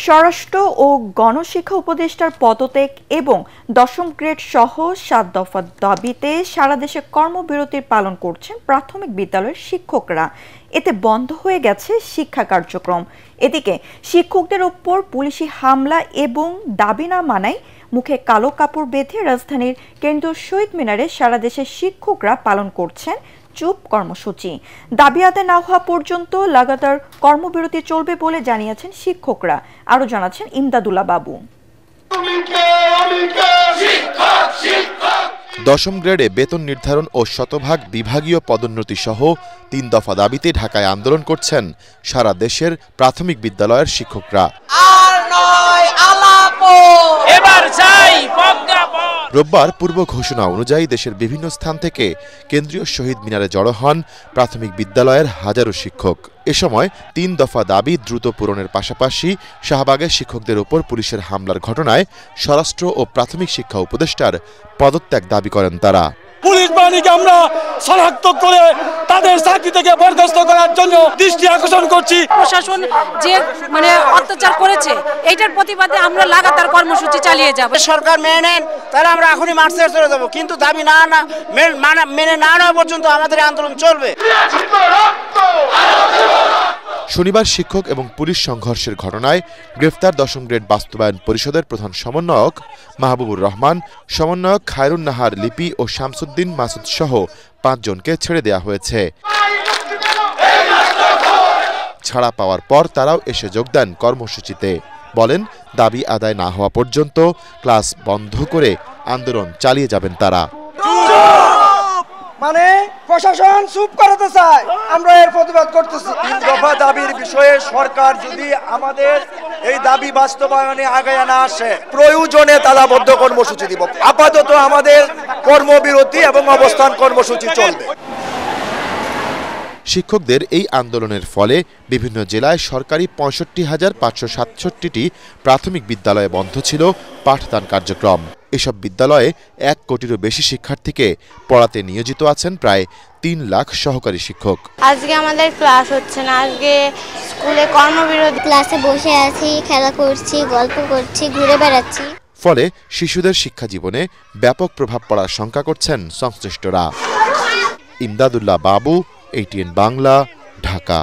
স্বরাষ্ট্র ও গণশিক্ষা উপদেষ্টার পদত্যাগ এবং ১০ম গ্রেড সহ ৭ দফা দাবিতে সারা দেশে কর্মবিরতির পালন করছেন প্রাথমিক বিদ্যালয়ের শিক্ষকরা। এতে বন্ধ হয়ে গেছে শিক্ষা কার্যক্রম। এদিকে শিক্ষকদের ওপর পুলিশি হামলা এবং দাবি না মানায় মুখে কালো কাপড় বেঁধে রাজধানীর কেন্দ্রীয় শহীদ মিনারে সারা দেশের শিক্ষকরা পালন করছেন চুপ কর্মসূচি। দাবি আদায় না হওয়া পর্যন্ত লাগাতার কর্মবিরতি চলবে বলে জানিয়েছেন শিক্ষকরা। আরো জানাচ্ছেন ইমদাদুল্লাহ বাবু। ১০ম গ্রেডে বেতন নির্ধারণ ও শতভাগ বিভাগীয় পদোন্নতি সহ ৩ দফা দাবিতে ঢাকায় আন্দোলন করছেন সারা দেশের প্রাথমিক বিদ্যালয়ের শিক্ষকরা। রোববার পূর্ব ঘোষণা অনুযায়ী দেশের বিভিন্ন স্থান থেকে কেন্দ্রীয় শহীদ মিনারে জড়ো হন প্রাথমিক বিদ্যালয়ের হাজারো শিক্ষক। এ সময় ৩ দফা দাবি দ্রুত পূরণের পাশাপাশি শাহবাগে শিক্ষকদের উপর পুলিশের হামলার ঘটনায় স্বরাষ্ট্র ও প্রাথমিক শিক্ষা উপদেষ্টার পদত্যাগ দাবি করেন তারা। পুলিশ বাহিনীকে আমরা শনাক্ত করে তাদের চাকরি থেকে বরখাস্ত করার জন্য দৃষ্টি আকর্ষণ করছি। প্রশাসন যে অত্যাচার করেছে এইটার প্রতিবাদে আমরা লাগাতার কর্মসূচি চালিয়ে যাব। সরকার মেনে নেন তাহলে আমরা এখনই মার্চে চলে যাব, কিন্তু দাবি মেনে না নেওয়া পর্যন্ত আমাদের আন্দোলন চলবে। শনিবার শিক্ষক এবং পুলিশ সংঘর্ষের ঘটনায় গ্রেফতার ১০ম গ্রেড বাস্তবায়ন পরিষদের প্রধান সমন্বয়ক মাহবুবুর রহমান, সমন্বয়ক খায়রুন নাহার লিপি ও শামসুদ্দিন মাসুদ সহ ৫ জনকে ছেড়ে দেওয়া হয়েছে। ছাড়া পাওয়ার পর তারাও এসে যোগ দেন কর্মসূচিতে। বলেন, দাবি আদায় না হওয়া পর্যন্ত ক্লাস বন্ধ করে আন্দোলন চালিয়ে যাবেন তারা। প্রশাসন চুপ করাতে চায়, আমরা এর প্রতিবাদ করতেছি। ৩ দফা দাবির বিষয়ে সরকার যদি আমাদের এই দাবি বাস্তবায়নে আগায় না আসে, প্রয়োজনে তালাবদ্ধ কর্মসূচি দিব। আপাতত আমাদের কর্মবিরতি এবং অবস্থান কর্মসূচি চলবে। শিক্ষকদের এই আন্দোলনের ফলে বিভিন্ন জেলায় সরকারি ৬৫,৫৬৭টি প্রাথমিক বিদ্যালয়ে বন্ধ ছিল পাঠদান কার্যক্রম। এসব বিদ্যালয়ে ১ কোটিরও বেশি শিক্ষার্থীকে পড়াতে নিয়োজিত আছেন প্রায় ৩ লাখ সহকারী শিক্ষক। আজকে আমাদের ক্লাস হচ্ছে না, আজকে স্কুলে কর্মবিরতি। ক্লাসে বসে আছি, খেলা করছি, গল্প করছি, ঘুরে বেড়াচ্ছি। ফলে শিশুদের শিক্ষা জীবনে ব্যাপক প্রভাব পড়ার শঙ্কা করছেন সংশ্লিষ্টরা। ইমদাদুল্লাহ বাবু, ATN বাংলা, ঢাকা।